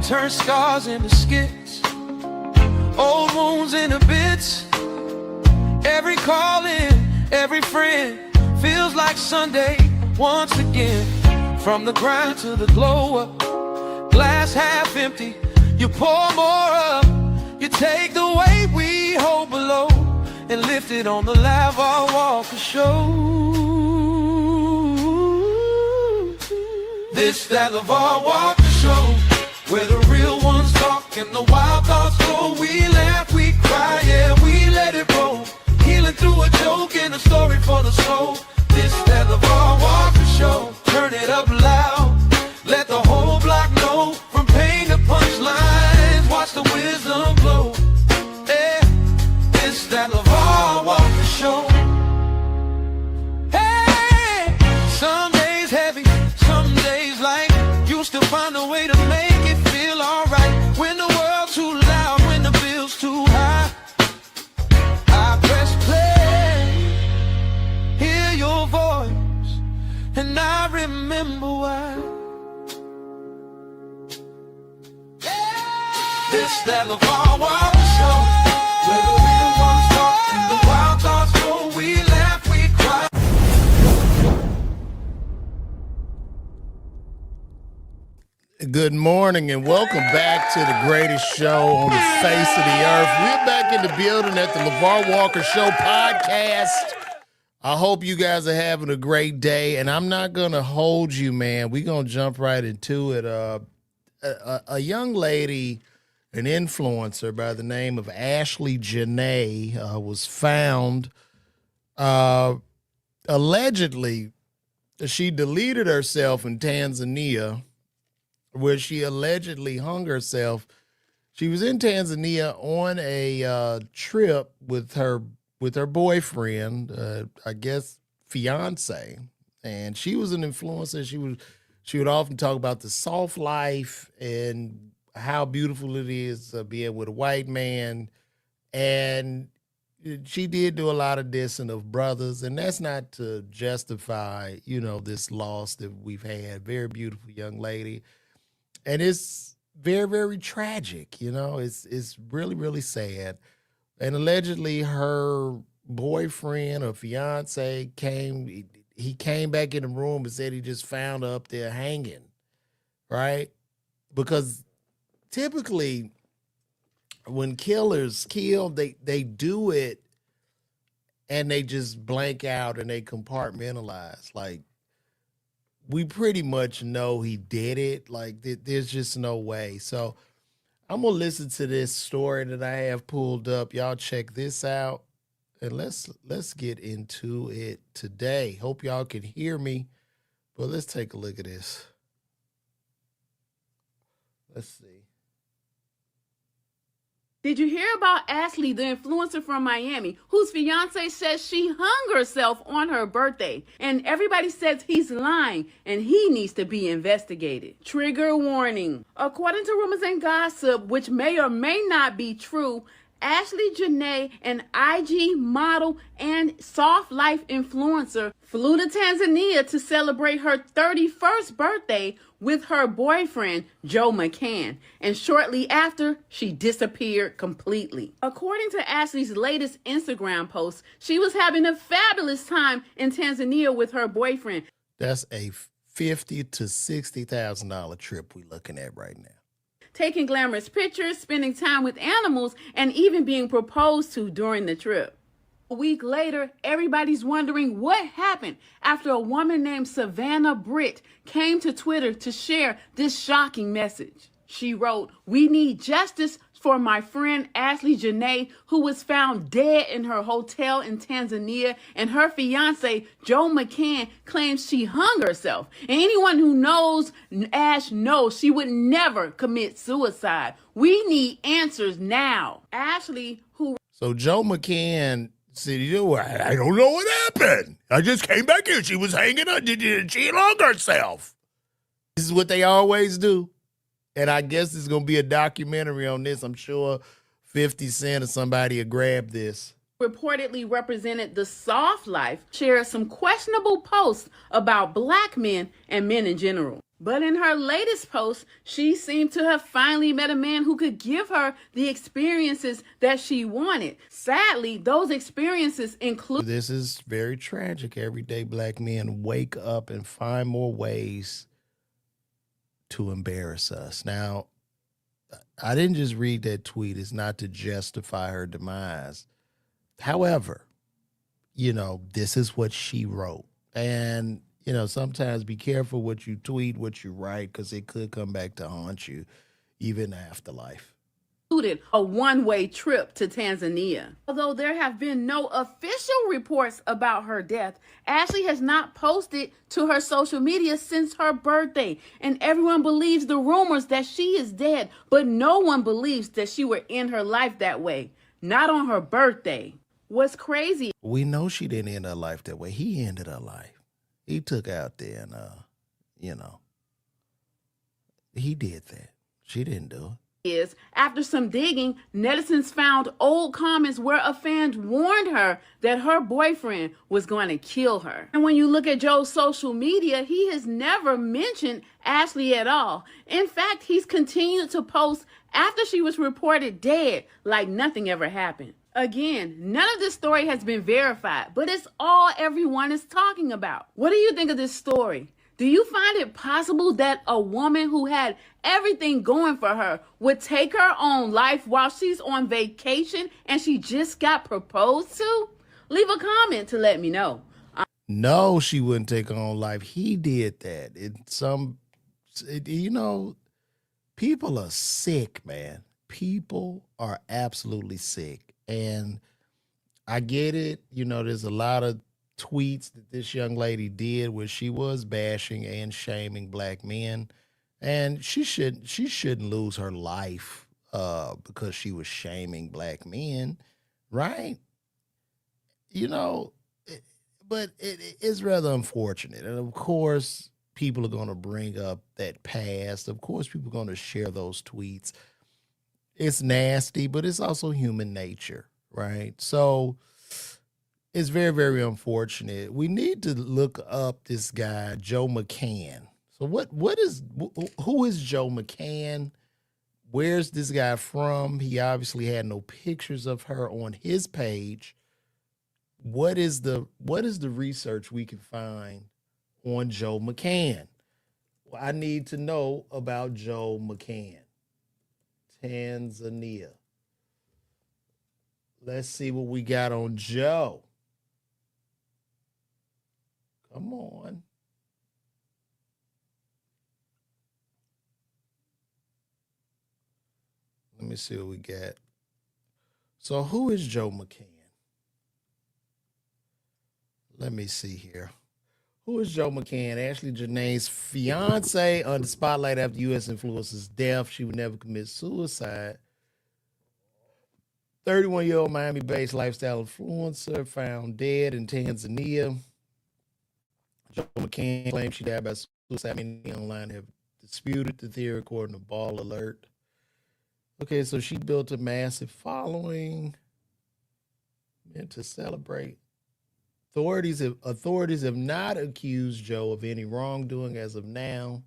turn scars into skits, old wounds into bits. Every calling, every friend feels like Sunday once again. From the grind to the glow up, glass half empty, you pour more up. You take the weight we hold below and lift it on the lava walk of show. This that LeVar Walker Show, where the real ones talk and the wild thoughts flow. We laugh, we cry, yeah, we let it roll. Healing through a joke and a story for the soul. This that LeVar Walker Show, turn it up loud, let the whole block know. From pain to punchlines, watch the wisdom glow. Yeah, this that LeVar Walker Show. Hey, some days heavy, some days light. You still find a way to make it feel alright. When the world's too loud, when the bill's too high, I press play, hear your voice, and I remember why. This that LeVar Walker Show, where the real ones talk and the wild thoughts flow. We laugh, we cry. Good morning and welcome back to the greatest show on the face of the earth. We're back in the building at the LeVar Walker Show podcast. I hope you guys are having a great day, and I'm not going to hold you, man. We're going to jump right into it. A young lady, an influencer by the name of Ashlee Janae, was found. Allegedly, she deleted herself in Tanzania, where she allegedly hung herself. She was in Tanzania on a trip with her boyfriend, I guess fiance, and she was an influencer. She would often talk about the soft life and how beautiful it is being with a white man, and she did do a lot of dissing of brothers, and that's not to justify, this loss that we've had. Very beautiful young lady. And it's very, very tragic, It's really, really sad. And allegedly her boyfriend or fiance came back in the room and said he just found her up there hanging, right? Because typically when killers kill, they do it and they just blank out and they compartmentalize. Like, we pretty much know he did it. Like, there's just no way. So I'm going to listen to this story that I have pulled up. Y'all check this out, and let's get into it today. Hope y'all can hear me, but let's take a look at this. Let's see. Did you hear about Ashlee, the influencer from Miami, whose fiance says she hung herself on her birthday? And everybody says he's lying and he needs to be investigated. Trigger warning. According to rumors and gossip, which may or may not be true, Ashlee Janae, an IG model and soft life influencer, flew to Tanzania to celebrate her 31st birthday with her boyfriend, Joe McCann. And shortly after, she disappeared completely. According to Ashlee's latest Instagram post, she was having a fabulous time in Tanzania with her boyfriend. That's a $50,000 to $60,000 trip we're looking at right now. Taking glamorous pictures, spending time with animals, and even being proposed to during the trip. A week later, everybody's wondering what happened after a woman named Savannah Britt came to Twitter to share this shocking message. She wrote, "We need justice for my friend Ashlee Janae, who was found dead in her hotel in Tanzania, and her fiance, Joe McCann, claims she hung herself. And anyone who knows Ash knows she would never commit suicide. We need answers now." Ashlee, who... So Joe McCann said, I don't know what happened. I just came back here. She was hanging up. She hung herself. This is what they always do. And I guess there's going to be a documentary on this. I'm sure 50 Cent or somebody will grab this. reportedly represented the soft life, shared some questionable posts about black men and men in general. But in her latest post, she seemed to have finally met a man who could give her the experiences that she wanted. Sadly, those experiences include... This is very tragic. Everyday black men wake up and find more ways to embarrass us. Now, I didn't just read that tweet. It's not to justify her demise. However, this is what she wrote. And, sometimes be careful what you tweet, what you write, because it could come back to haunt you, even afterlife. Included a one-way trip to Tanzania. Although there have been no official reports about her death, Ashlee has not posted to her social media since her birthday, and everyone believes the rumors that she is dead, but no one believes that she would end her life that way, not on her birthday. What's crazy? We know she didn't end her life that way. He ended her life. He took out there and, he did that. She didn't do it. Is after some digging, netizens found old comments where a fan warned her that her boyfriend was going to kill her. And when you look at Joe's social media, he has never mentioned Ashlee at all. In fact, he's continued to post after she was reported dead like nothing ever happened. Again, none of this story has been verified, but it's all everyone is talking about. What do you think of this story? Do you find it possible that a woman who had everything going for her would take her own life while she's on vacation and she just got proposed to? Leave a comment to let me know. No, she wouldn't take her own life. He did that. People are sick, man. People are absolutely sick. And I get it. There's a lot of tweets that this young lady did where she was bashing and shaming black men, and she shouldn't lose her life because she was shaming black men, right? But it's rather unfortunate, and of course people are going to bring up that past. Of course people are going to share those tweets. It's nasty, but it's also human nature, right? So it's very, very unfortunate. We need to look up this guy, Joe McCann. So who is Joe McCann? Where's this guy from? He obviously had no pictures of her on his page. What is the research we can find on Joe McCann? Well, I need to know about Joe McCann. Tanzania. Let's see what we got on Joe. Come on. Let me see what we got. So who is Joe McCann? Let me see here. Who is Joe McCann? Ashlee Janae's fiance under spotlight after U.S. influencer's death. She would never commit suicide. 31-year-old Miami-based lifestyle influencer found dead in Tanzania. Joe McCann claims she died by suicide. Many online have disputed the theory, according to Ball Alert. Okay, so she built a massive following meant to celebrate. Authorities have not accused Joe of any wrongdoing as of now.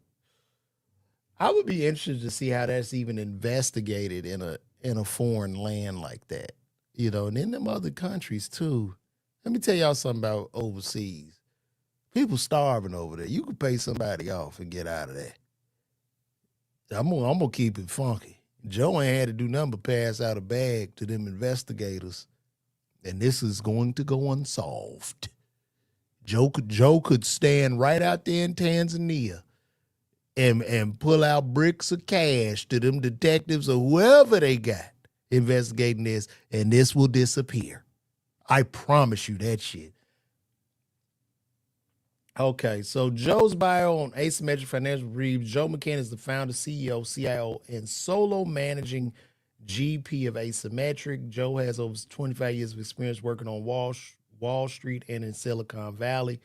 I would be interested to see how that's even investigated in a foreign land like that. And in them other countries too. Let me tell y'all something about overseas. People starving over there. You can pay somebody off and get out of there. I'm gonna keep it funky. Joe ain't had to do nothing but pass out a bag to them investigators. And this is going to go unsolved. Joe could stand right out there in Tanzania and pull out bricks of cash to them detectives or whoever they got investigating this, and this will disappear. I promise you that shit. Okay, so Joe's bio on Asymmetric Financial reads, Joe McCann is the founder, CEO, CIO, and solo managing GP of Asymmetric. Joe has over 25 years of experience working on Wall Street and in Silicon Valley.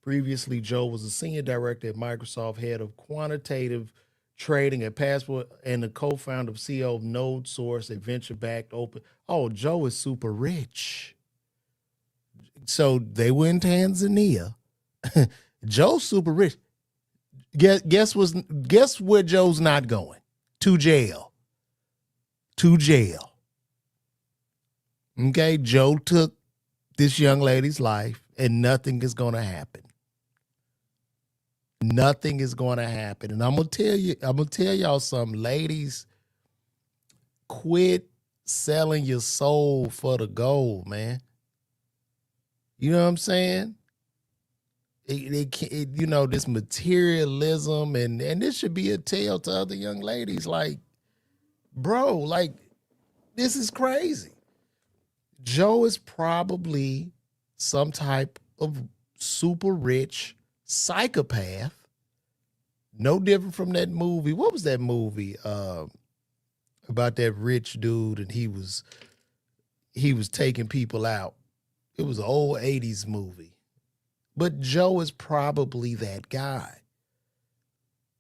Previously, Joe was a senior director at Microsoft, head of quantitative trading at Passport, and the co-founder of CEO of NodeSource, a venture-backed open. Oh, Joe is super rich. So they were in Tanzania. Joe's super rich. Guess where Joe's not going? To jail. To jail. Okay, Joe took this young lady's life, and nothing is going to happen. Nothing is going to happen. And I'm going to tell y'all something, ladies. Quit selling your soul for the gold, man. You know what I'm saying? This materialism, and this should be a tale to other young ladies. Like, bro, like, this is crazy. Joe is probably some type of super rich psychopath. No different from that movie. What was that movie about that rich dude and he was taking people out? It was an old 80s movie. But Joe is probably that guy.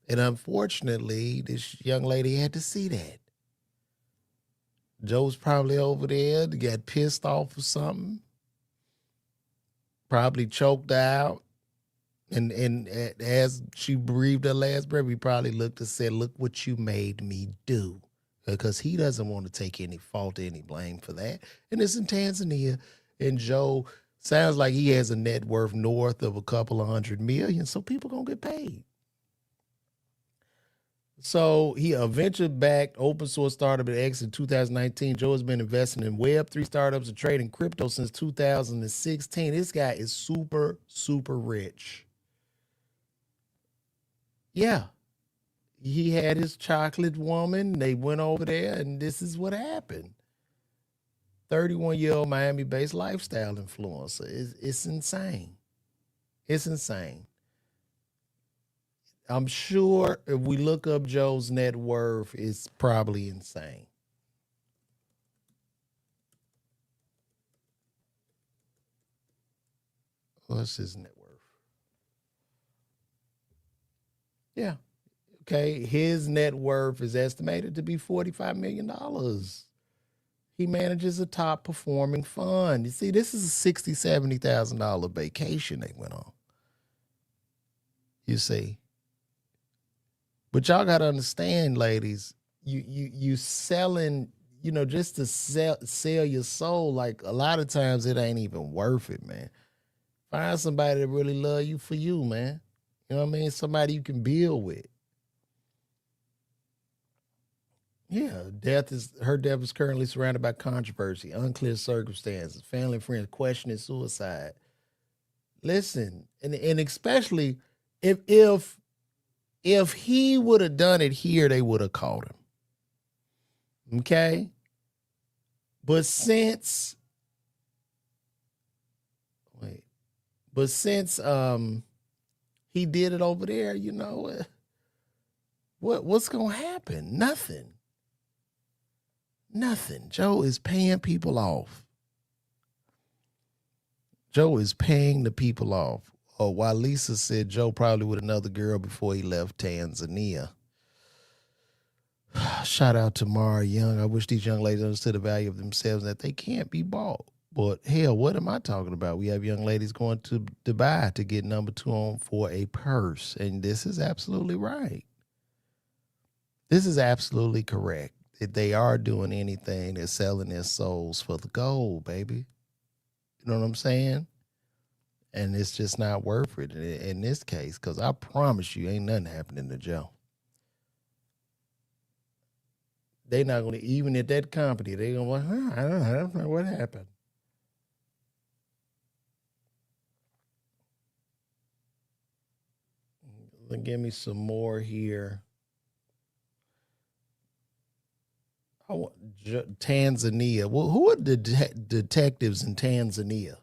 And unfortunately, this young lady had to see that. Joe's probably over there, got pissed off or something. Probably choked out. And as she breathed her last breath, he probably looked and said, "Look what you made me do." Because he doesn't want to take any fault or any blame for that. And it's in Tanzania. And Joe sounds like he has a net worth north of a couple of $100 million. So people going to get paid. So he a venture-backed open source startup that exited in 2019. Joe has been investing in Web3 startups and trading crypto since 2016. This guy is super, super rich. Yeah. He had his chocolate woman. They went over there, and this is what happened. 31-year-old Miami-based lifestyle influencer. It's insane. It's insane. I'm sure if we look up Joe's net worth, it's probably insane. What's his net worth? Yeah. Okay. His net worth is estimated to be $45 million. He manages a top performing fund. You see, this is a $60,000, $70,000 vacation they went on. You see. But y'all got to understand, ladies, you selling, just to sell your soul. Like, a lot of times it ain't even worth it, man. Find somebody that really love you for you, man. You know what I mean? Somebody you can build with. Yeah, her death is currently surrounded by controversy, unclear circumstances, family and friends questioning suicide. Listen, and especially if he would have done it here, they would have caught him. Okay? But since he did it over there, what's gonna happen? Nothing. Joe is paying people off. Joe is paying the people off. Oh, while Lisa said Joe probably with another girl before he left Tanzania. Shout out to Mara Young. I wish these young ladies understood the value of themselves and that they can't be bought. But hell, what am I talking about? We have young ladies going to Dubai to get number 2 on for a purse. And this is absolutely right. This is absolutely correct. If they are doing anything, they're selling their souls for the gold, baby. You know what I'm saying? And it's just not worth it in this case, because I promise you ain't nothing happening to Joe. They not going to, even at that company, they going to, I don't know what happened. Give me some more here. Tanzania. Well, who are the detectives in Tanzania?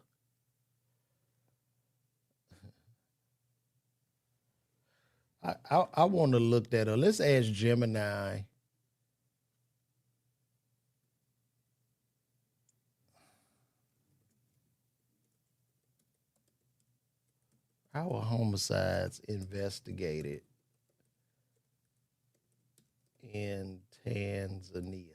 I want to look that up. Let's ask Gemini. How are homicides investigated in Tanzania?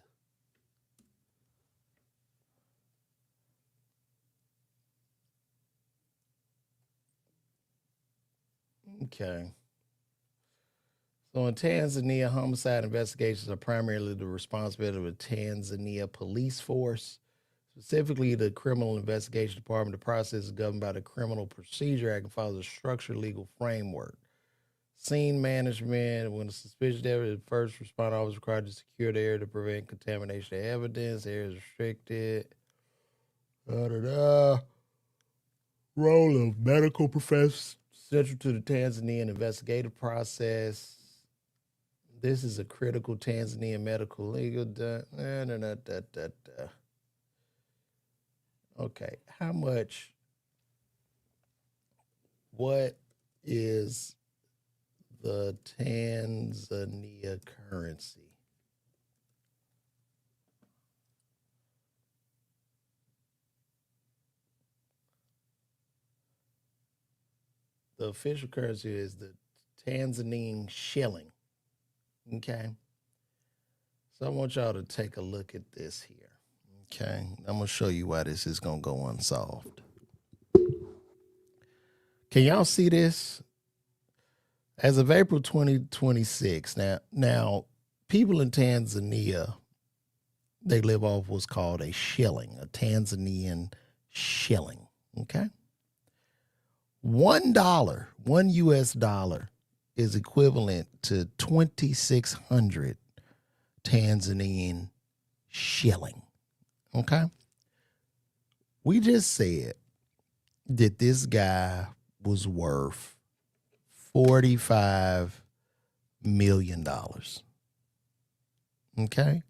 Okay. So in Tanzania, homicide investigations are primarily the responsibility of the Tanzania police force, specifically the Criminal Investigation Department. The process is governed by the Criminal Procedure Act and follows a structured legal framework. Scene management, when a suspicious death is first responder officer required to secure the area to prevent contamination of evidence. Area is restricted. Da-da-da. Role of medical professionals central to the Tanzanian investigative process. This is a critical Tanzanian medical legal. Okay, how much? What is the Tanzania currency? The official currency is the Tanzanian shilling. Okay. So I want y'all to take a look at this here. Okay. I'm going to show you why this is going to go unsolved. Can y'all see this? As of April 2026, now people in Tanzania, they live off what's called a shilling, a Tanzanian shilling. Okay. $1, $1 is equivalent to 2,600 Tanzanian shilling. Okay. We just said that this guy was worth $45 million. Okay.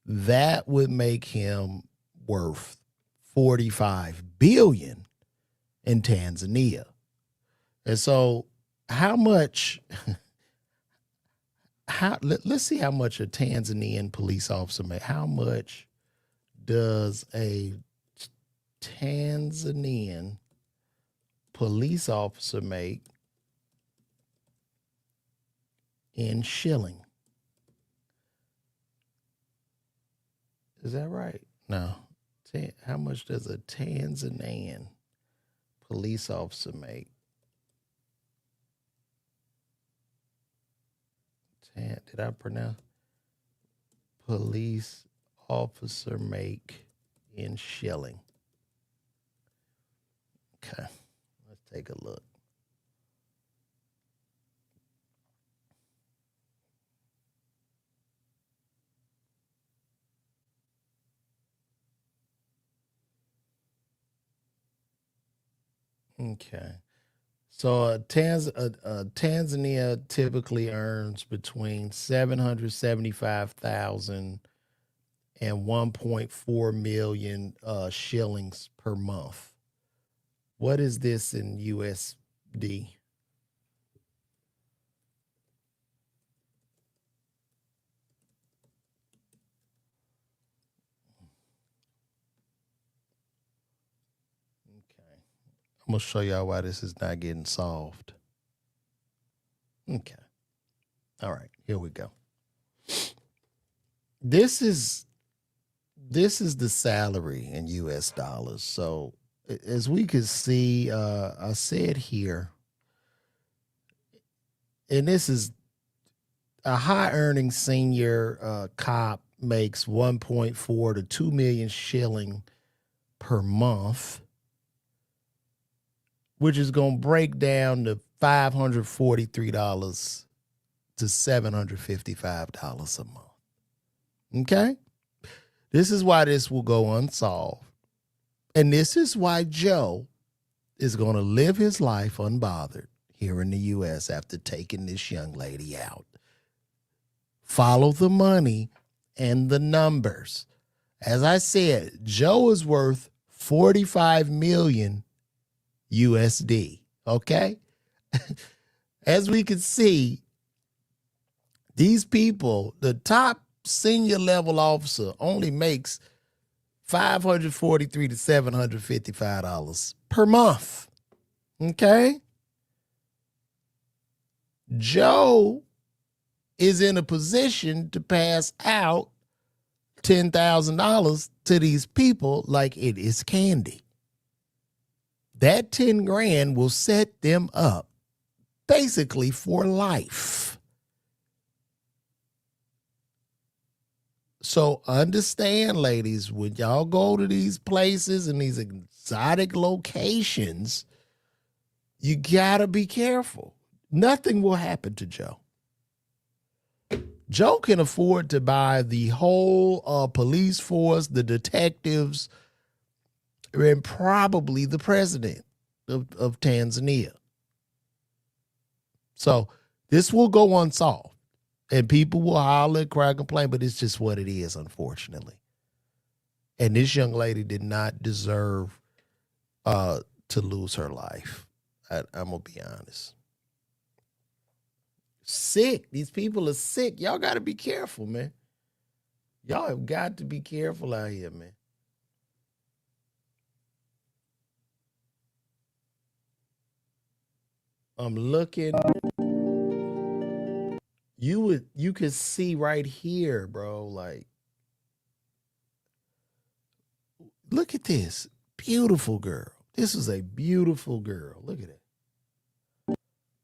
That would make him worth $45 billion in Tanzania. And so how much, let's see how much a Tanzanian police officer make. How much does a Tanzanian police officer make in shilling? Is that right? No. How much does a Tanzanian police officer make? Did I pronounce? Police officer make in shilling. Okay, let's take a look. Okay. So Tanzania typically earns between 775,000 and 1.4 million shillings per month. What is this in USD? I'm going to show y'all why this is not getting solved. Okay. All right, here we go. This is the salary in US dollars. So as we can see, I said here, and this is a high earning senior cop makes 1.4 to 2 million shilling per month, which is going to break down to $543 to $755 a month. Okay? This is why this will go unsolved. And this is why Joe is going to live his life unbothered here in the U.S. after taking this young lady out. Follow the money and the numbers. As I said, Joe is worth $45 million USD. Okay? As we can see, these people, the top senior level officer only makes $543 to $755 per month. Okay? Joe is in a position to pass out $10,000 to these people like it is candy. That 10 grand will set them up basically for life. So understand, ladies, when y'all go to these places and these exotic locations, you gotta be careful. Nothing will happen to Joe. Joe can afford to buy the whole police force, the detectives, and probably the president of Tanzania. So this will go unsolved. And people will holler, cry, complain, but it's just what it is, unfortunately. And this young lady did not deserve to lose her life. I'm going to be honest. Sick. These people are sick. Y'all got to be careful, man. Y'all have got to be careful out here, man. I'm looking. You could see right here, bro. Like, look at this. Beautiful girl. This is a beautiful girl. Look at it.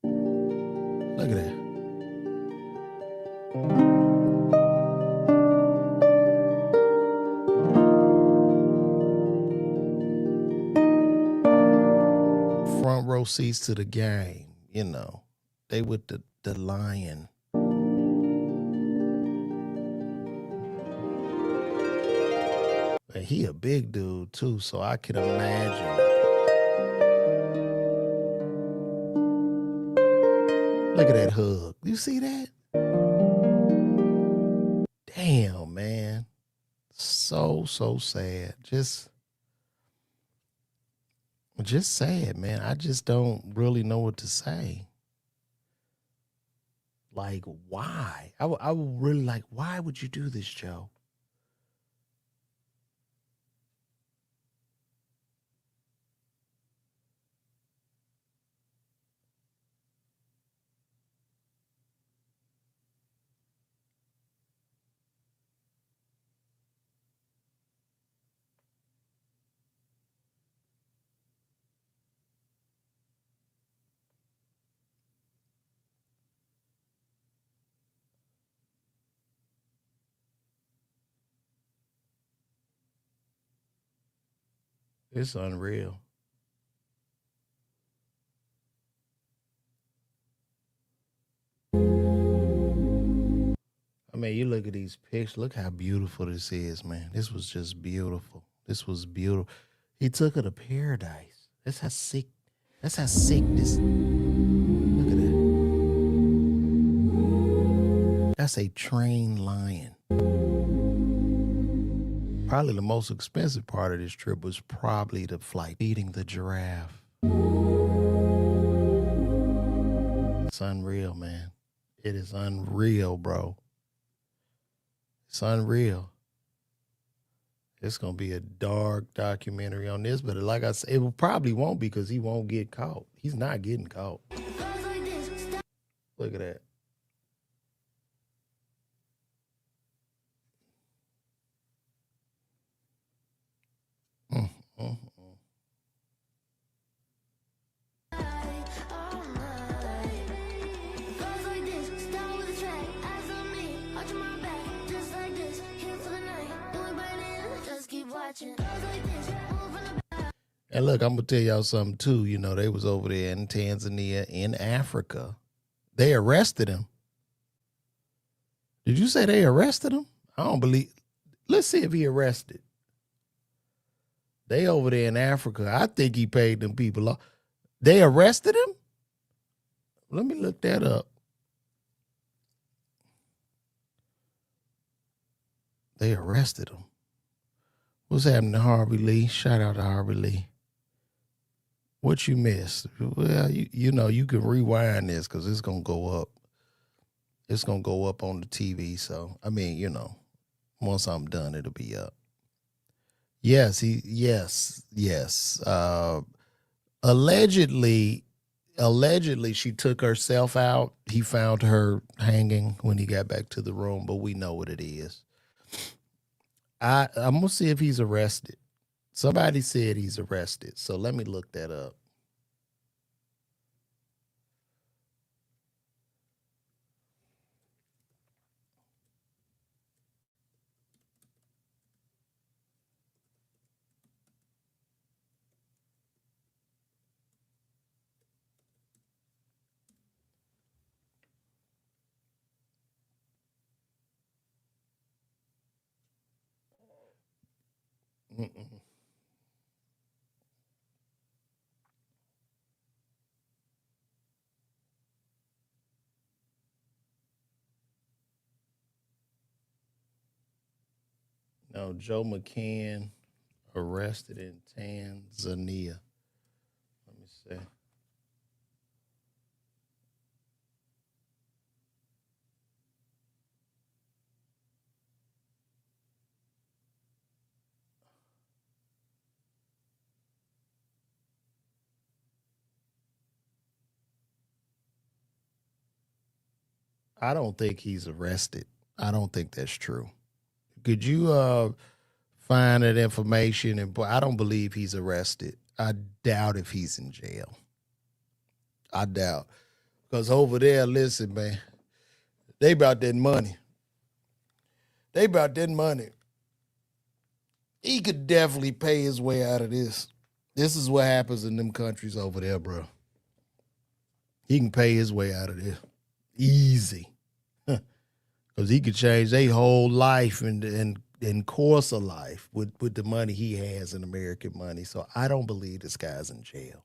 Look at that. Front row seats to the game, you know. They with the lion. And he a big dude too, so I can imagine. Look at that hug. You see that? Damn, man. So sad. Just sad, man. I just don't really know what to say. Like, why? I would really like, why would you do this, Joe? It's unreal. I mean, you look at these pictures. Look how beautiful this is, man. This was just beautiful. This was beautiful. He took her to paradise. That's how sick. That's how sick this. Look at that. That's a trained lion. Probably the most expensive part of this trip was probably the flight. Feeding the giraffe. It's unreal, man. It is unreal, bro. It's unreal. It's going to be a dark documentary on this, but like I said, it probably won't because he won't get caught. He's not getting caught. Look at that. Mm, mm, mm. And look, I'm gonna tell y'all something too. You know, they was over there in Tanzania, in Africa. They arrested him. Did you say they arrested him? I don't believe. Let's see if he arrested. They over there in Africa. I think he paid them people off. They arrested him? Let me look that up. They arrested him. What's happening to Harvey Lee? Shout out to Harvey Lee. What you missed? Well, you know, you can rewind this because it's going to go up. It's going to go up on the TV. So, I mean, you know, once I'm done, it'll be up. Yes. Allegedly, she took herself out. He found her hanging when he got back to the room, but we know what it is. I'm going to see if he's arrested. Somebody said he's arrested, so let me look that up. Mm-mm. No, Joe McCann arrested in Tanzania. Let me see. I don't think he's arrested. I don't think that's true. Could you find that information? And I don't believe he's arrested. I doubt if he's in jail. I doubt. Because over there, listen, man, they about that money. They about that money. He could definitely pay his way out of this. This is what happens in them countries over there, bro. He can pay his way out of this. Easy. Because he could change their whole life and course of life with the money he has in American money. So I don't believe this guy's in jail.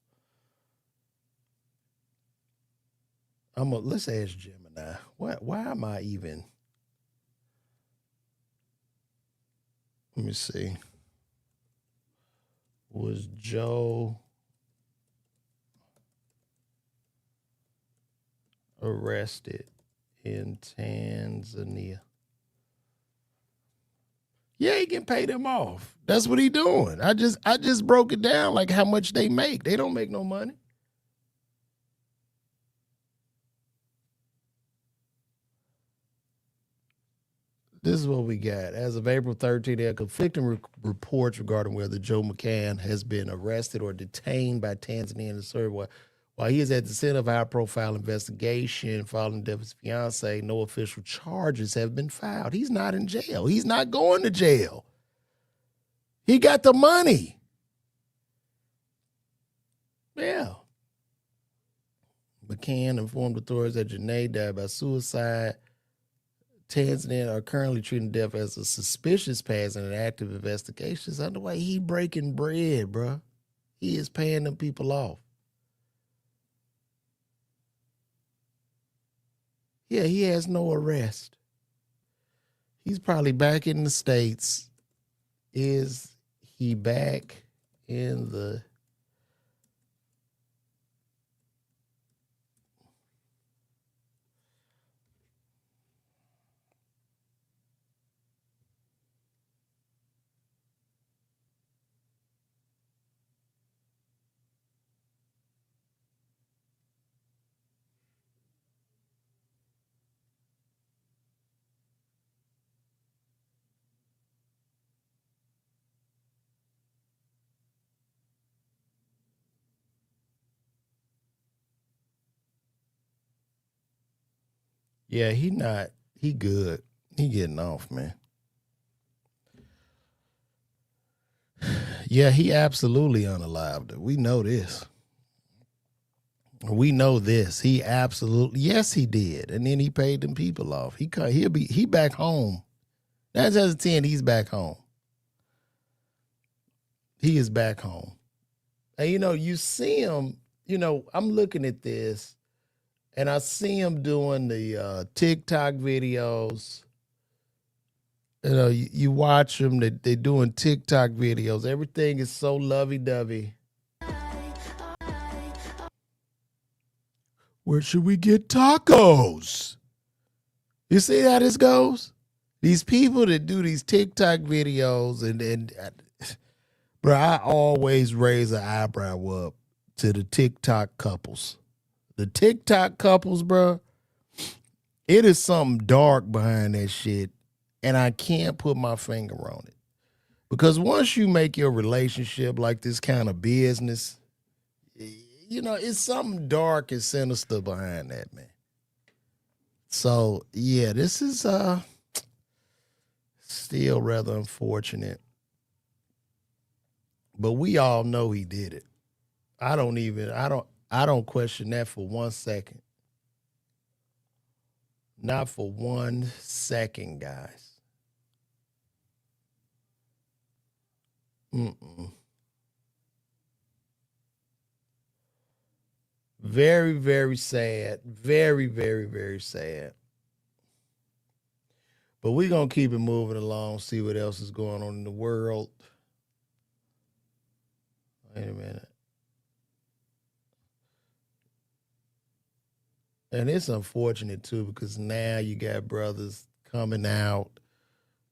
Let's ask Gemini. Why am I even? Let me see. Was Joe arrested in Tanzania? Yeah, he can pay them off. That's what he doing. I just broke it down like how much they make. They don't make no money. This is what we got. As of April 13th, there are conflicting reports regarding whether Joe McCann has been arrested or detained by Tanzania and Serbia. While he is at the center of a high-profile investigation following the death of his fiancée, no official charges have been filed. He's not in jail. He's not going to jail. He got the money. Yeah. McCann informed authorities that Janae died by suicide. Tanzania are currently treating death as a suspicious past and an active investigation is underway. He breaking bread, bro. He is paying them people off. Yeah, he has no arrest. He's probably back in the States. Is he back in the... Yeah, he not. He good. He getting off, man. Yeah, he absolutely unalived it. We know this. We know this. He absolutely, yes, he did, and then he paid them people off. He back home. That's just 10. He's back home. He is back home, and you see him. I'm looking at this, and I see him doing the TikTok videos. You watch them. They doing TikTok videos. Everything is so lovey dovey. Where should we get tacos? You see how this goes? These people that do these TikTok videos and bro, I always raise an eyebrow up to the TikTok couples. The TikTok couples, bro, it is something dark behind that shit, and I can't put my finger on it. Because once you make your relationship like this kind of business, it's something dark and sinister behind that, man. So, yeah, this is still rather unfortunate. But we all know he did it. I don't question that for 1 second. Not for 1 second, guys. Mm-mm. Very, very sad. Very, very, very sad. But we're going to keep it moving along, see what else is going on in the world. Wait a minute. And it's unfortunate too because now you got brothers coming out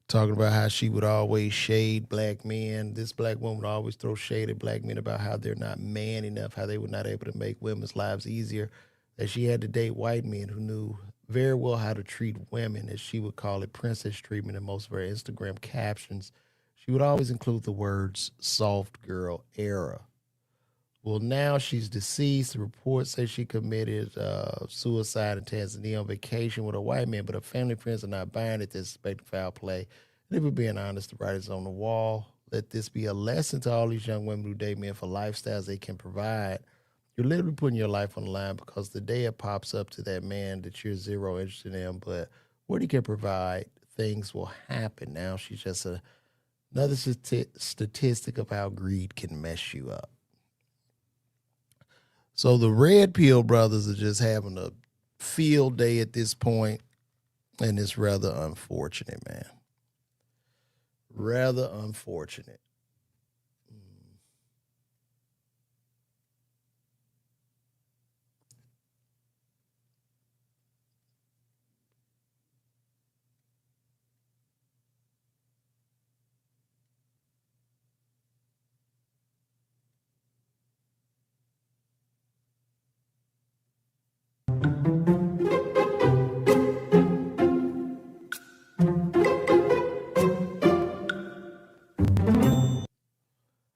talking about how she would always shade black men. This black woman would always throw shade at black men about how they're not man enough, how they were not able to make women's lives easier, that she had to date white men who knew very well how to treat women, as she would call it, princess treatment in most of her Instagram captions. She would always include the words soft girl era. Well, now she's deceased. The reports say she committed suicide in Tanzania on vacation with a white man, but her family and friends are not buying it. They're suspecting foul play. And if we're being honest, the writing's on the wall. Let this be a lesson to all these young women who date men for lifestyles they can provide. You're literally putting your life on the line because the day it pops up to that man that you're zero interested in, but what he can provide, things will happen. Now she's just another statistic of how greed can mess you up. So the Red Pill brothers are just having a field day at this point, and it's rather unfortunate, man. Rather unfortunate.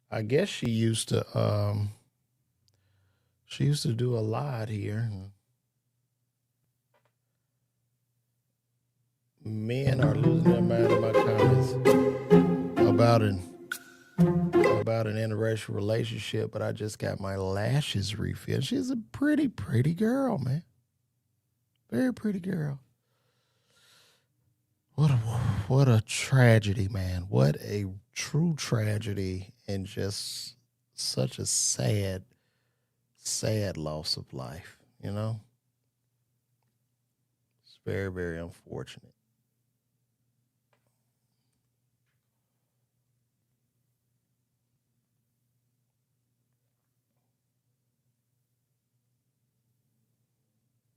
I guess she used to do a lot here. Men are losing their mind in my comments about an interracial relationship, but I just got my lashes refilled. She's a pretty, pretty girl, man. Very pretty girl. What a what a tragedy, man. What a true tragedy, and just such a sad, sad loss of life, you know? It's very, very unfortunate.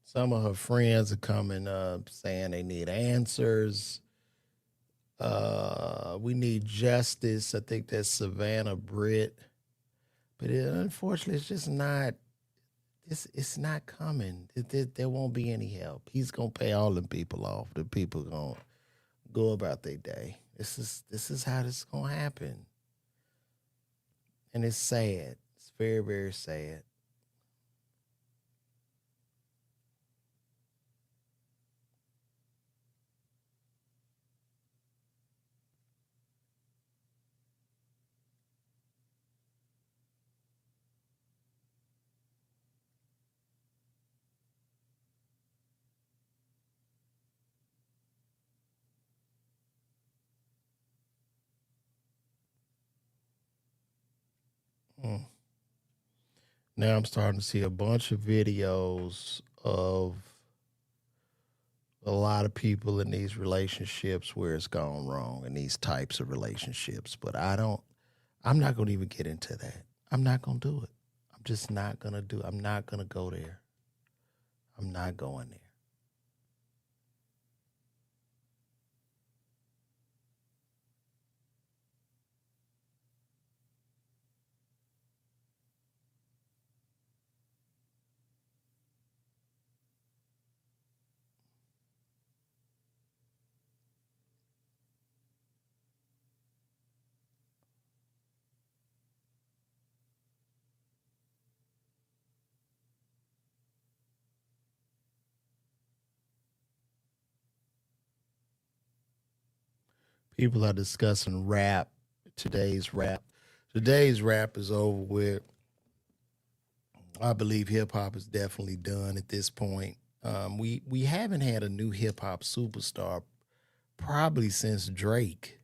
Some of her friends are coming up saying they need answers. We need justice. I think that's Savannah Britt. But unfortunately, it's just not. It's not coming. There won't be any help. He's gonna pay all them people off. The people gonna go about their day. This is how this is gonna happen, and it's sad. It's very, very sad. Mm. Now I'm starting to see a bunch of videos of a lot of people in these relationships where it's gone wrong in these types of relationships. But I'm not gonna even get into that. I'm not gonna do it. I'm just not gonna do it. I'm not gonna go there. I'm not going there. People are discussing rap, today's rap. Today's rap is over with. I believe hip hop is definitely done at this point. We haven't had a new hip hop superstar probably since Drake.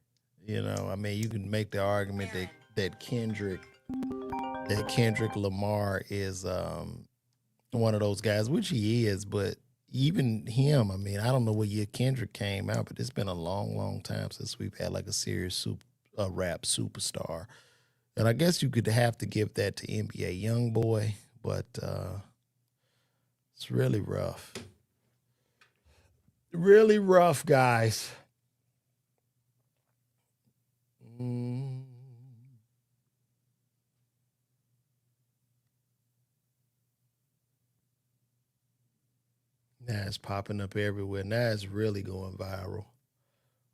You know, I mean, you can make the argument that that Kendrick Lamar is one of those guys, which he is, but even him, I mean, I don't know what year Kendrick came out, but it's been a long, long time since we've had like a serious rap superstar. And I guess you could have to give that to NBA YoungBoy, but it's really rough. Really rough, guys. Mm. Now it's popping up everywhere. Now it's really going viral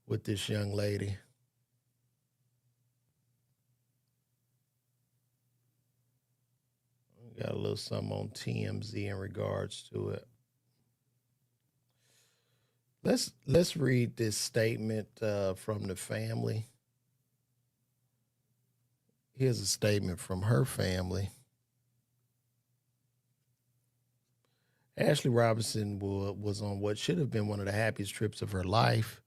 with this young lady. Got a little something on TMZ in regards to it. Let's read this statement from the family. Here's a statement from her family. Ashlee Robinson was on what should have been one of the happiest trips of her life,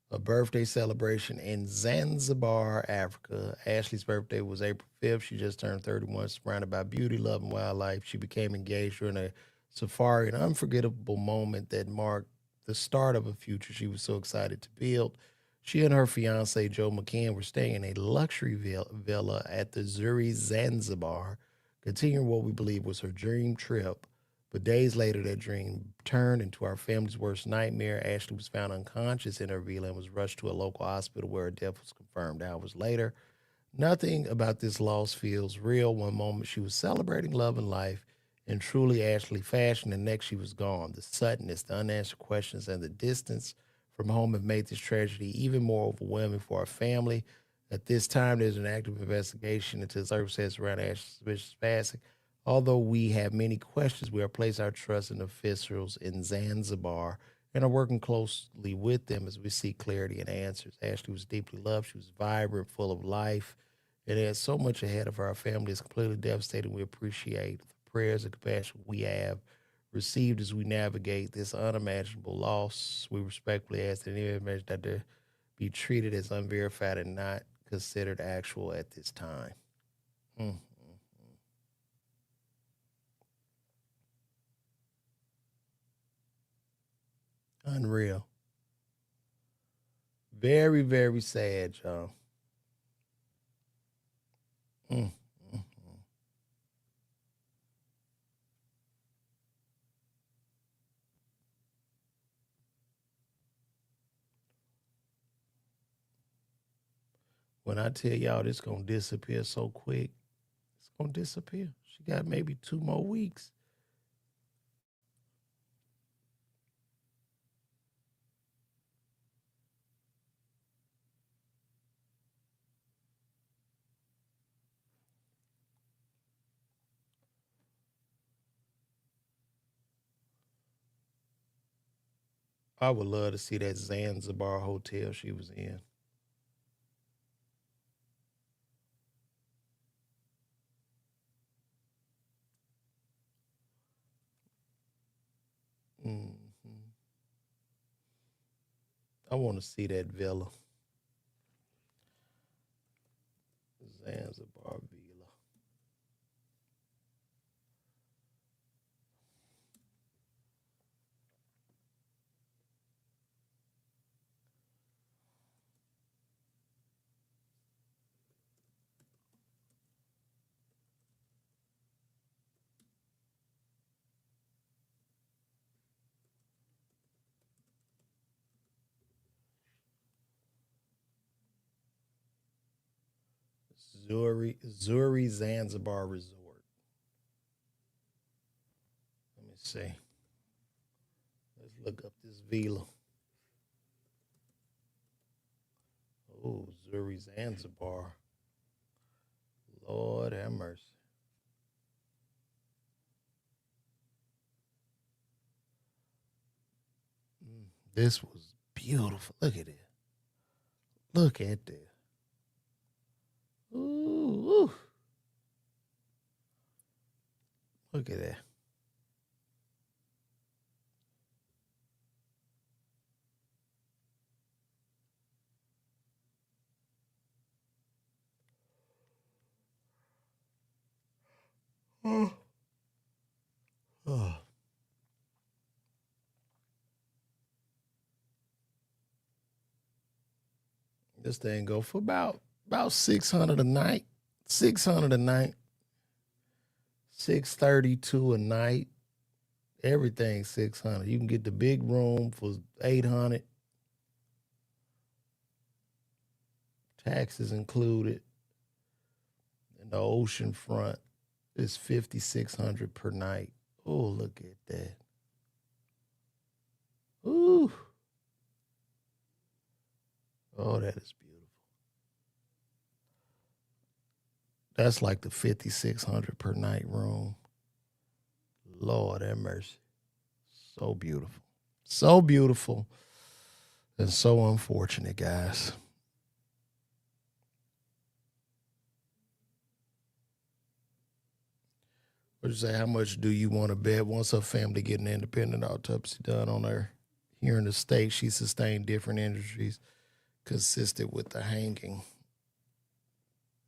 a birthday celebration in Zanzibar, Africa. Ashlee's birthday was April 5th. She just turned 31, surrounded by beauty, love, and wildlife. She became engaged during a safari, an unforgettable moment that marked the start of a future she was so excited to build. She and her fiance, Joe McCann, were staying in a luxury villa at the Zuri, Zanzibar, continuing what we believe was her dream trip. But days later, that dream turned into our family's worst nightmare. Ashlee was found unconscious in her villa and was rushed to a local hospital where her death was confirmed hours later. Nothing about this loss feels real. One moment she was celebrating love and life in truly Ashlee fashion, the next she was gone. The suddenness, the unanswered questions, and the distance from home have made this tragedy even more overwhelming for our family. At this time, there's an active investigation into the circumstances around Ashlee's passing. Although we have many questions, we are placing our trust in officials in Zanzibar and are working closely with them as we seek clarity and answers. Ashlee was deeply loved. She was vibrant, full of life, and had so much ahead of her. Our family is completely devastated. We appreciate the prayers and compassion we have received as we navigate this unimaginable loss. We respectfully ask that any information that they be treated as unverified and not considered actual at this time. Mm. Unreal. Very, very sad, y'all. Mm, mm, mm. When I tell y'all this gonna disappear so quick, it's gonna disappear. She got maybe 2 more weeks. I would love to see that Zanzibar hotel she was in. Hmm. I want to see that villa, Zanzibar villa. Zuri Zanzibar Resort. Let me see. Let's look up this villa. Oh, Zuri Zanzibar. Lord have mercy. This was beautiful. Look at it. Look at that. Ooh, look at that. Oh. This thing go for about 600 a night. 600 a night. 632 a night. Everything 600. You can get the big room for 800. Taxes included. And the ocean front is 5,600 per night. Oh, look at that. Ooh. Oh, that is beautiful. That's like the 5,600 per night room. Lord have mercy. So beautiful. So beautiful. And so unfortunate, guys. What you say? How much do you want to bet once her family get an independent autopsy done on her here in the state? She sustained different injuries consistent with the hanging.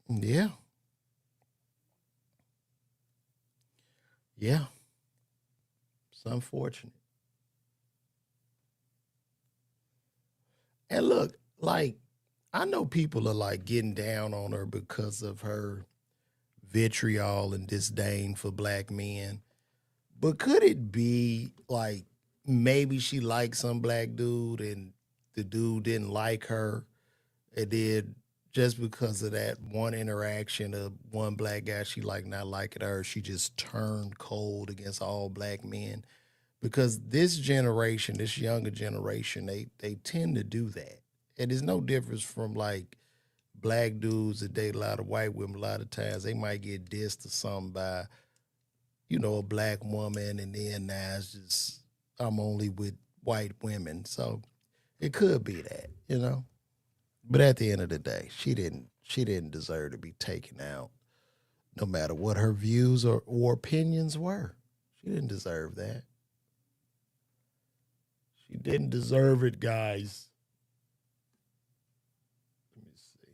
Yeah. Yeah. It's unfortunate. And look, like, I know people are like getting down on her because of her vitriol and disdain for black men. But could it be like maybe she liked some black dude and the dude didn't like her? And then just because of that one interaction of one black guy she liked not liking her, she just turned cold against all black men. Because this generation, this younger generation, they tend to do that. And there's no difference from like black dudes that date a lot of white women. A lot of times they might get dissed or something by, a black woman, and then now it's just I'm only with white women. So it could be that. But at the end of the day, she didn't deserve to be taken out, no matter what her views or opinions were. She didn't deserve that. She didn't deserve it, guys. Let me see.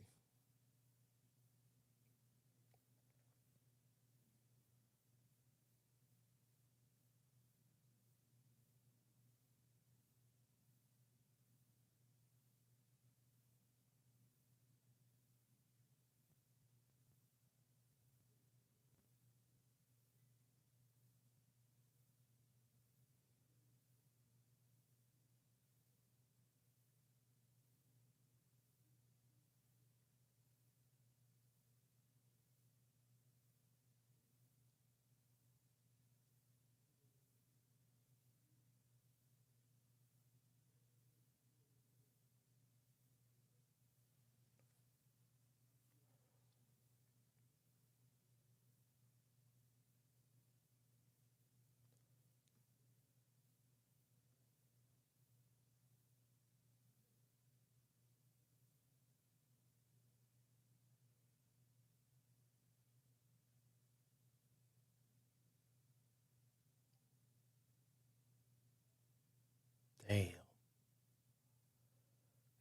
Damn.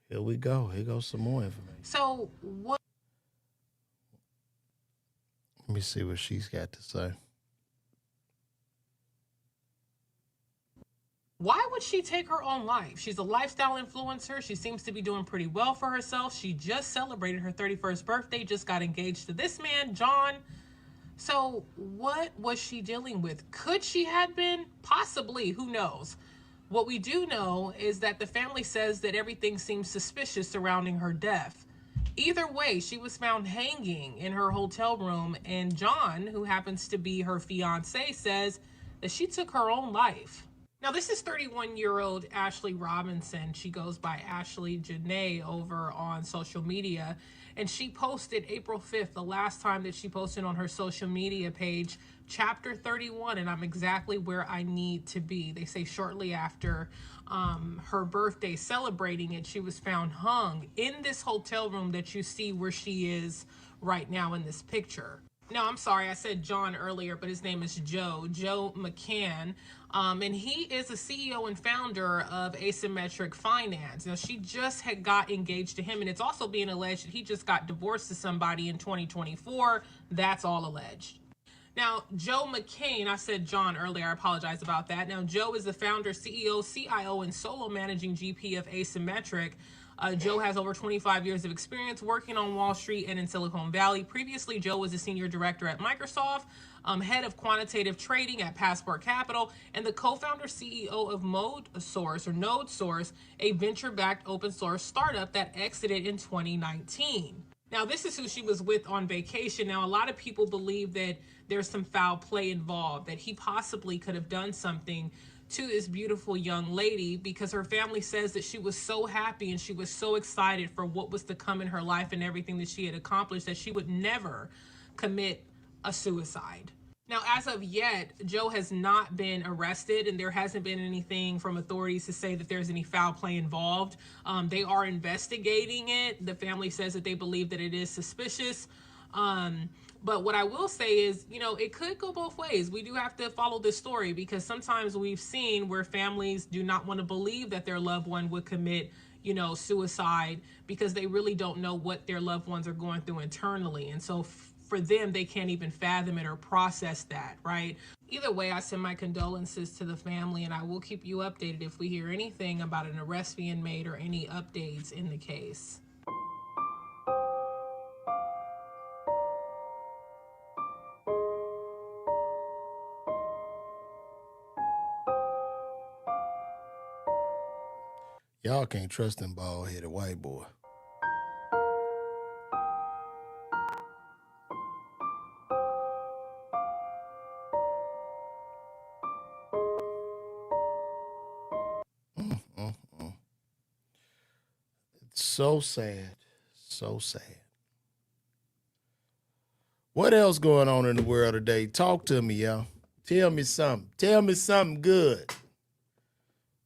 Here we go. Here goes some more information. So what? Let me see what she's got to say. Why would she take her own life? She's a lifestyle influencer. She seems to be doing pretty well for herself. She just celebrated her 31st birthday, just got engaged to this man, John. So what was she dealing with? Could she have been? Possibly. Who knows? What we do know is that the family says that everything seems suspicious surrounding her death. Either way, she was found hanging in her hotel room, and John, who happens to be her fiance, says that she took her own life. Now, this is 31-year-old Ashlee Robinson. She goes by Ashlee Janae over on social media. And she posted April 5th, the last time that she posted on her social media page, chapter 31, and I'm exactly where I need to be. They say shortly after her birthday, celebrating it, she was found hung in this hotel room that you see where she is right now in this picture. No, I'm sorry, I said John earlier, but his name is Joe McCann. And he is a CEO and founder of Asymmetric Finance. Now, she just had got engaged to him, and it's also being alleged that he just got divorced to somebody in 2024. That's all alleged. Now, Joe McCain, I said John earlier, I apologize about that. Now, Joe is the founder, CEO, CIO, and solo managing GP of Asymmetric. Joe has over 25 years of experience working on Wall Street and in Silicon Valley. Previously, Joe was a senior director at Microsoft, head of quantitative trading at Passport Capital, and the co-founder CEO of NodeSource, a venture-backed open source startup that exited in 2019. Now, this is who she was with on vacation. Now, a lot of people believe that there's some foul play involved, that he possibly could have done something to this beautiful young lady, because her family says that she was so happy and she was so excited for what was to come in her life and everything that she had accomplished that she would never commit a suicide. Now, as of yet, Joe has not been arrested, and there hasn't been anything from authorities to say that there's any foul play involved. They are investigating it. The family says that they believe that it is suspicious. But what I will say is, it could go both ways. We do have to follow this story, because sometimes we've seen where families do not want to believe that their loved one would commit suicide, because they really don't know what their loved ones are going through internally. And so for them, they can't even fathom it or process that, right? Either way, I send my condolences to the family, and I will keep you updated if we hear anything about an arrest being made or any updates in the case. Y'all can't trust them bald-headed white boy. It's so sad. So sad. What else going on in the world today? Talk to me, y'all. Tell me something. Tell me something good.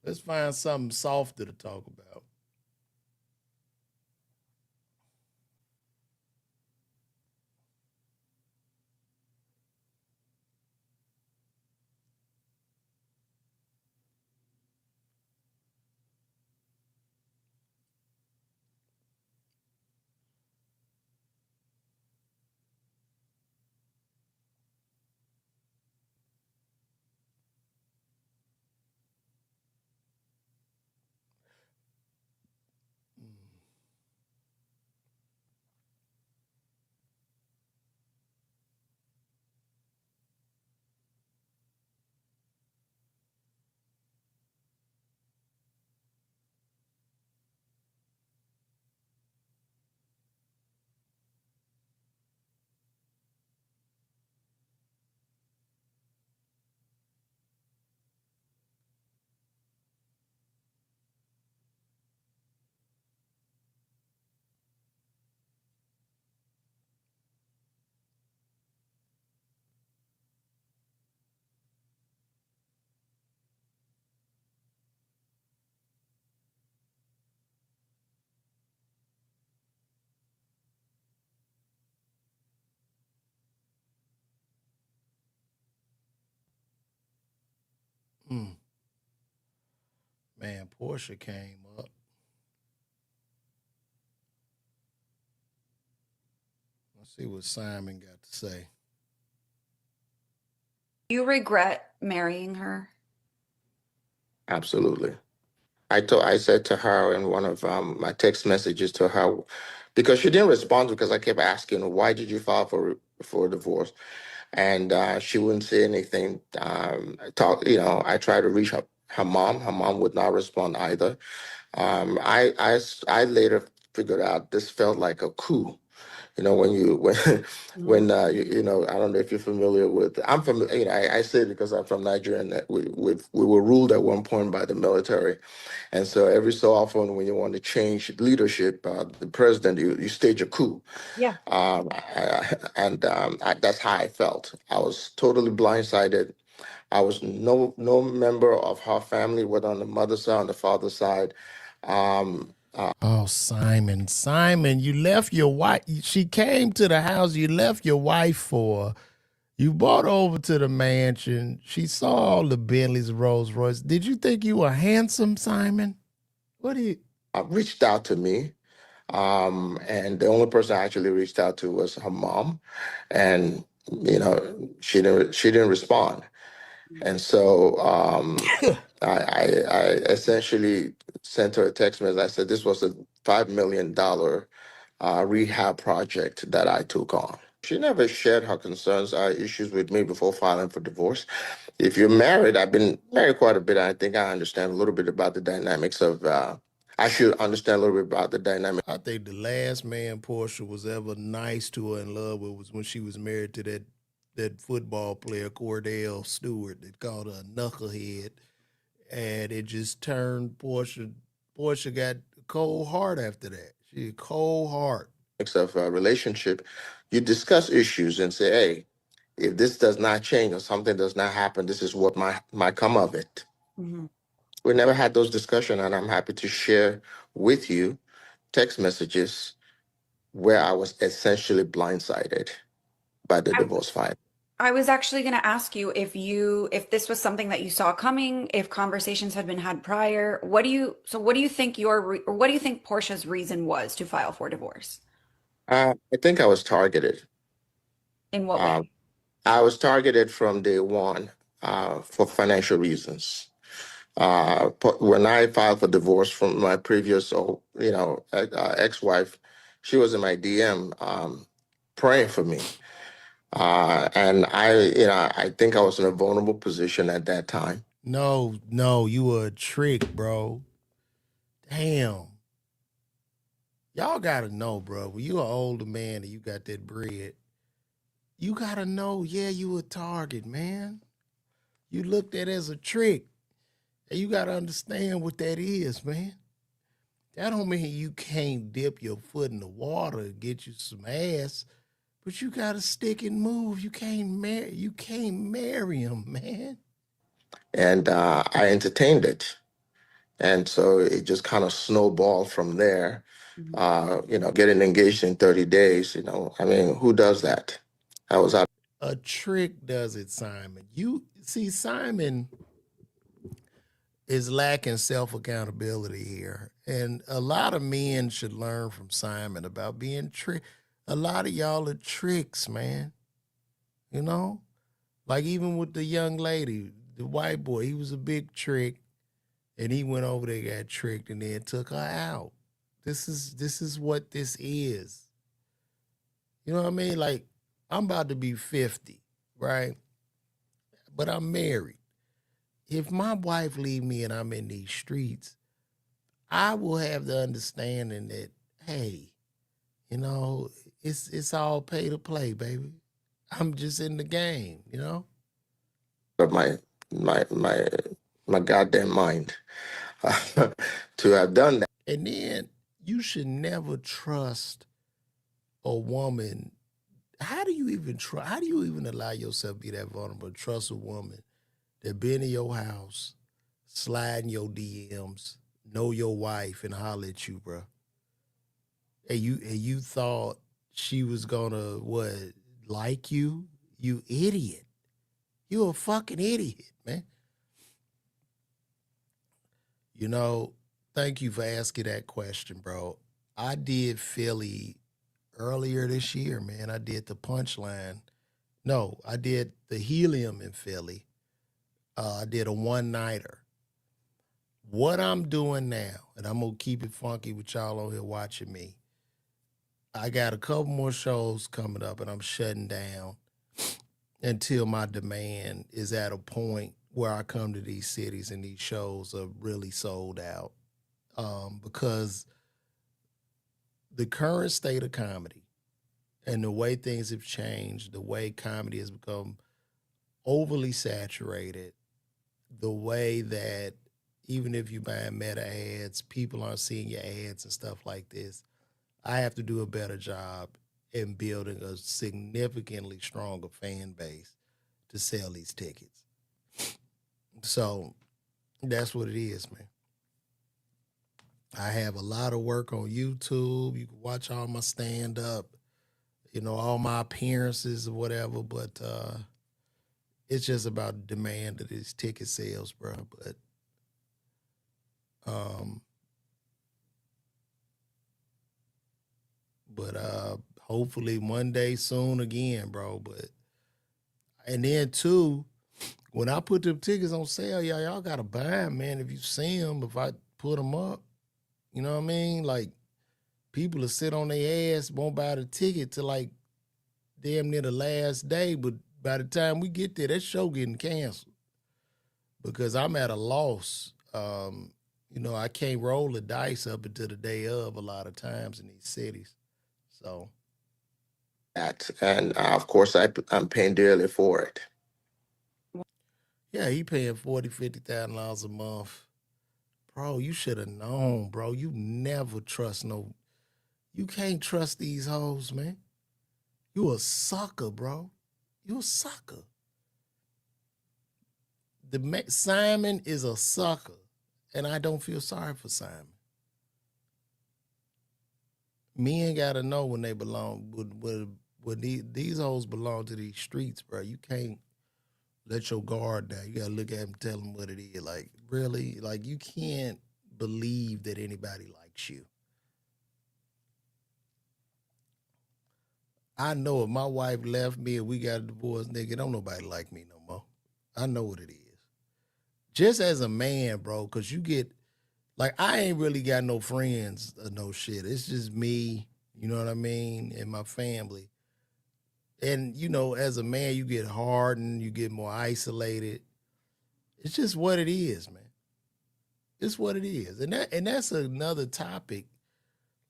Let's find something softer to talk about. Man, Portia came up. Let's see what Simon got to say. You regret marrying her? Absolutely. I said to her in one of my text messages to her, because she didn't respond, because I kept asking, why did you file for divorce? And she wouldn't say anything. I tried to reach her mom. Her mom would not respond either. I later figured out this felt like a coup. When I don't know if you're familiar with. I'm from. I say it because I'm from Nigeria, and that we were ruled at one point by the military, and so every so often when you want to change leadership, the president, you stage a coup. Yeah. That's how I felt. I was totally blindsided. I was no member of her family, whether on the mother's side, on the father's side. Oh, Simon, you left your wife. She came to the house you left your wife for. You brought her over to the mansion. She saw all the Bentleys, Rolls Royce. Did you think you were handsome, Simon? What do you? Reached out to me. And the only person I actually reached out to was her mom. And she didn't respond. And so I essentially sent her a text message. I said this was a $5 million rehab project that I took on. She never shared her concerns or issues with me before filing for divorce. If you're married, I've been married quite a bit. I think I understand a little bit about the dynamics of. I should understand a little bit about the dynamic. I think the last man Portia was ever nice to her in love with was when she was married to that football player Cordell Stewart that called her a knucklehead, and it just turned Portia. Portia got a cold heart after that. She had a cold heart. Of a relationship, you discuss issues and say, "Hey, if this does not change or something does not happen, this is what might come of it." Hmm. We never had those discussions, and I'm happy to share with you text messages where I was essentially blindsided by the divorce filing. I was actually going to ask you if this was something that you saw coming, if conversations had been had prior. What do you think or what do you think Portia's reason was to file for divorce? I think I was targeted. In what Uh, way? I was targeted from day one for financial reasons. When I filed for divorce from my previous, ex-wife, she was in my DM praying for me. And I think I was in a vulnerable position at that time. No, you were a trick, bro. Damn. Y'all gotta know, bro. When you an older man and you got that bread, you gotta know, yeah, you a target, man. You looked at it as a trick. And you gotta understand what that is, man. That don't mean you can't dip your foot in the water and get you some ass, but you gotta stick and move. You can't marry him, man. And I entertained it. And so it just kind of snowballed from there. Mhm. Getting engaged in 30 days, I mean, who does that? I was out. A trick does it, Simon. You see, Simon is lacking self accountability here. And a lot of men should learn from Simon about being tricked. A lot of y'all are tricks, man. You know? Like even with the young lady, the white boy, he was a big trick. And he went over there, got tricked, and then took her out. This is what this is. You know what I mean? Like, I'm about to be 50, right? But I'm married. If my wife leave me and I'm in these streets, I will have the understanding that, hey, you know, it's all pay to play, baby. I'm just in the game, you know? Of my my my goddamn mind to have done that. And then you should never trust a woman. How do you even try? How do you even allow yourself to be that vulnerable? Trust a woman that been in your house, sliding your DMs, know your wife, and holler at you, bro. And you thought she was gonna what like you? You idiot. You a fucking idiot, man. You know, thank you for asking that question, bro. I did Philly earlier this year, man. I did the punchline. No, I did the helium in Philly. I did a one nighter. What I'm doing now, and I'm gonna keep it funky with y'all on here watching me. I got a couple more shows coming up, and I'm shutting down until my demand is at a point where I come to these cities and these shows are really sold out. Because the current state of comedy and the way things have changed, the way comedy has become overly saturated, the way that even if you buy meta ads, people aren't seeing your ads and stuff like this. I have to do a better job in building a significantly stronger fan base to sell these tickets. So that's what it is, man. I have a lot of work on YouTube. You can watch all my stand up, all my appearances or whatever, but it's just about demand of these ticket sales, bro. Um, but hopefully one day soon again, bro. But And then two, when I put them tickets on sale, y'all gotta buy them, man. If you see them, if I put them up, you know what I mean? Like, people will sit on their ass, won't buy the ticket till like damn near the last day. But by the time we get there, that show getting canceled because I'm at a loss. I can't roll the dice up until the day of a lot of times in these cities. So That and of course I'm paying dearly for it. yeah, he paying $40,000-$50,000 a month. Bro, you should have known, bro. You never trust no. You can't trust these hoes, man. You a sucker, bro. You a sucker. Simon is a sucker, and I don't feel sorry for Simon. Men gotta know when they belong. When these hoes belong to these streets, bro. You can't let your guard down. You gotta look at them, tell them what it is. Like, really, like, you can't believe that anybody likes you. I know if my wife left me and we got a divorce, nigga, don't nobody like me no more. I know what it is. Just as a man, bro, because you get, like, I ain't really got no friends or no shit. It's just me, you know what I mean, and my family. And, as a man, you get hardened, you get more isolated. It's just what it is, man. It's what it is. And that's another topic.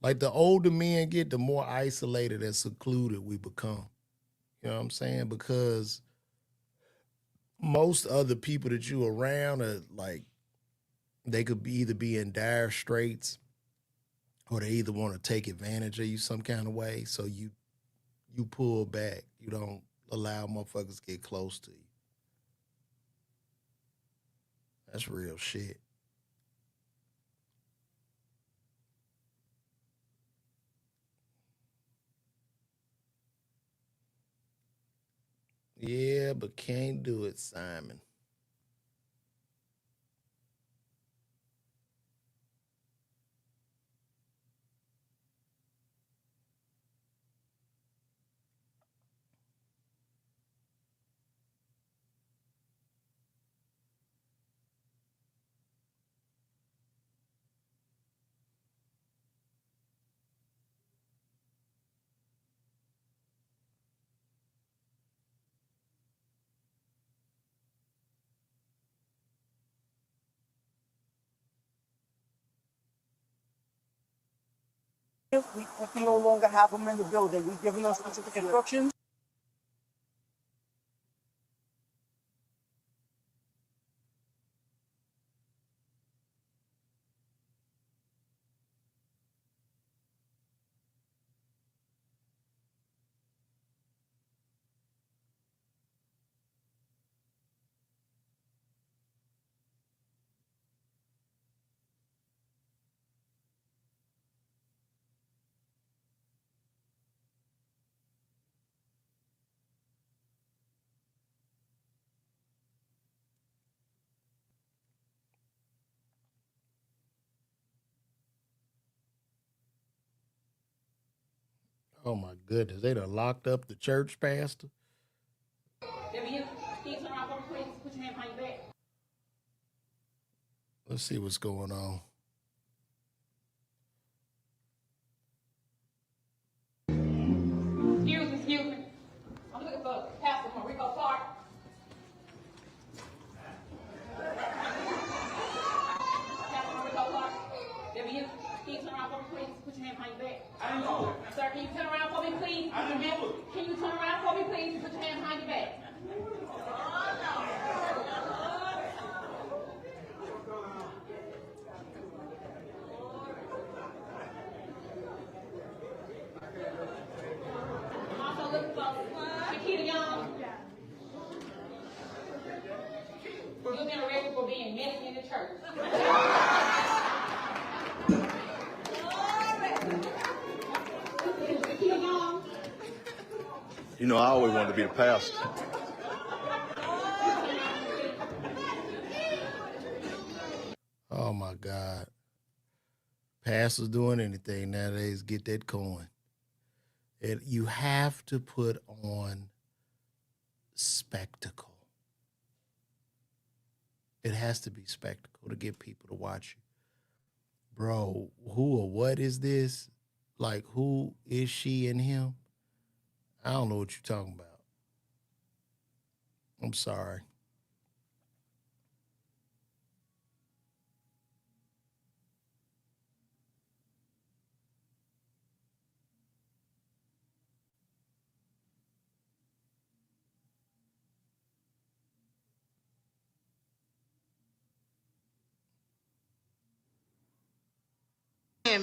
Like, the older men get, the more isolated and secluded we become. You know what I'm saying? Because most other people that you around are like, they could either be in dire straits or they either want to take advantage of you some kind of way. So you pull back. You don't allow motherfuckers to get close to you. That's real shit. Yeah, but can't do it, Simon. We no longer have them in the building. We've given them specific instructions. Oh my goodness, they done locked up the church pastor. Let's see what's going on. Excuse me. I'm looking for Pastor Rico Clark. Pastor Rico Clark. Can you turn around for me, please? Put your hand behind your back. I didn't know it. Sir, can you turn around for me, please? I didn't know it. Can you turn around for me, please? Put your hand behind your back. I'm also looking for Shakita Young. You've been arrested for being messy in the church. Shakita Young. You know, I always wanted to be the pastor. Oh my God. Pastors doing anything nowadays, get that coin. You have to put on spectacle. It has to be spectacle to get people to watch you. Bro, who or what is this? Like, who is she and him? I don't know what you're talking about. I'm sorry.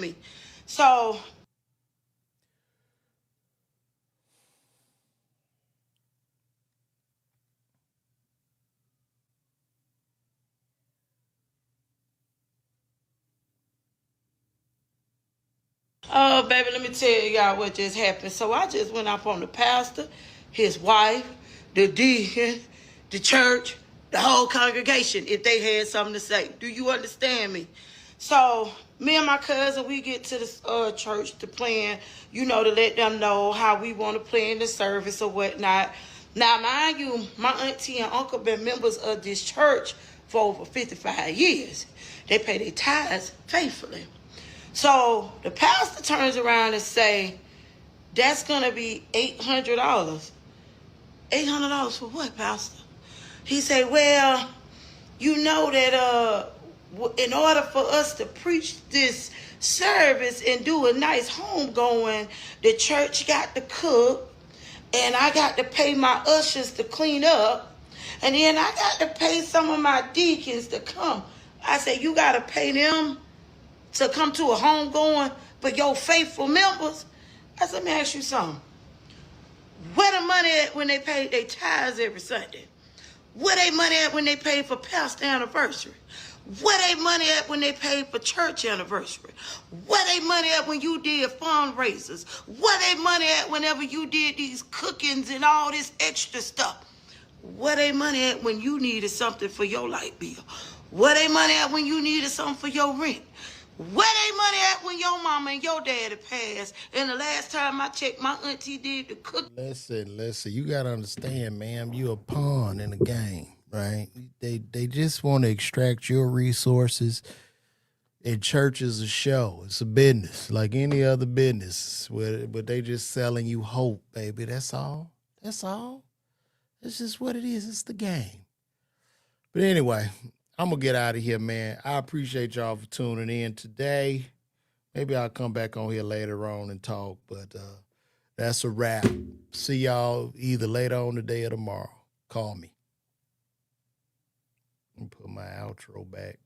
Me. So, baby, let me tell y'all what just happened. So I just went up on the pastor, his wife, the deacon, the church, the whole congregation, if they had something to say. Do you understand me? So me and my cousin, we get to the church to plan, to let them know how we want to play in the service or whatnot. Now, mind you, my auntie and uncle been members of this church for over 55 years. They pay their tithes faithfully. So the pastor turns around and say, that's going to be $800. $800 for what, pastor? He said, well, you know that in order for us to preach this service and do a nice homegoing, the church got to cook, and I got to pay my ushers to clean up, and then I got to pay some of my deacons to come. I said, you got to pay them to come to a homegoing, but your faithful members? I said, let me ask you something. Where the money at when they pay their tithes every Sunday? Where they money at when they pay for pastor anniversary? Where they money at when they pay for church anniversary? Where they money at when you did fundraisers? Where they money at whenever you did these cookings and all this extra stuff? Where they money at when you needed something for your light bill? Where they money at when you needed something for your rent? Where they money at when your mama and your daddy passed? And the last time I checked, my auntie did the cook. Listen. You gotta understand, ma'am. You a pawn in the game, right? They just want to extract your resources. And church is a show. It's a business, like any other business. But they just selling you hope, baby. That's all. That's all. It's just what it is. It's the game. But anyway, I'm going to get out of here, man. I appreciate y'all for tuning in today. Maybe I'll come back on here later on and talk, but that's a wrap. See y'all either later on today or tomorrow. Call me. I'm put my outro back.